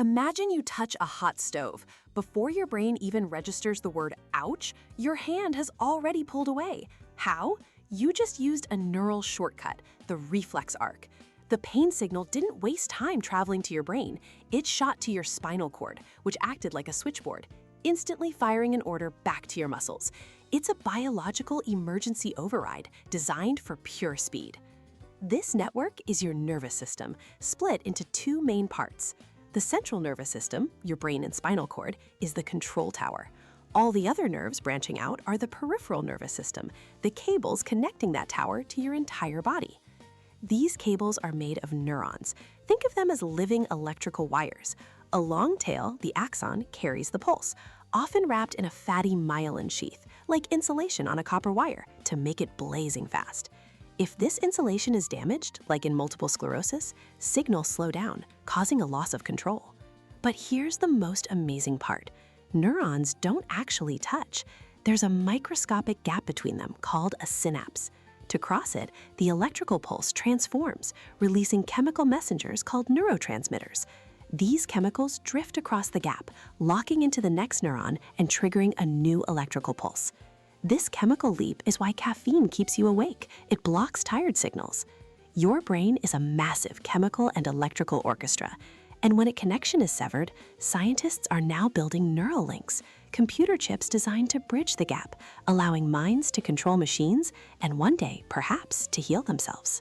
Imagine you touch a hot stove. Before your brain even registers the word ouch, your hand has already pulled away. How? You just used a neural shortcut, the reflex arc. The pain signal didn't waste time traveling to your brain. It shot to your spinal cord, which acted like a switchboard, instantly firing an order back to your muscles. It's a biological emergency override designed for pure speed. This network is your nervous system, split into two main parts. The central nervous system, your brain and spinal cord, is the control tower. All the other nerves branching out are the peripheral nervous system, the cables connecting that tower to your entire body. These cables are made of neurons. Think of them as living electrical wires. A long tail, the axon, carries the pulse, often wrapped in a fatty myelin sheath, like insulation on a copper wire, to make it blazing fast. If this insulation is damaged, like in multiple sclerosis, signals slow down, causing a loss of control. But here's the most amazing part. Neurons don't actually touch. There's a microscopic gap between them called a synapse. To cross it, the electrical pulse transforms, releasing chemical messengers called neurotransmitters. These chemicals drift across the gap, locking into the next neuron and triggering a new electrical pulse. This chemical leap is why caffeine keeps you awake. It blocks tired signals. Your brain is a massive chemical and electrical orchestra. And when a connection is severed, scientists are now building neural links, computer chips designed to bridge the gap, allowing minds to control machines and one day, perhaps, to heal themselves.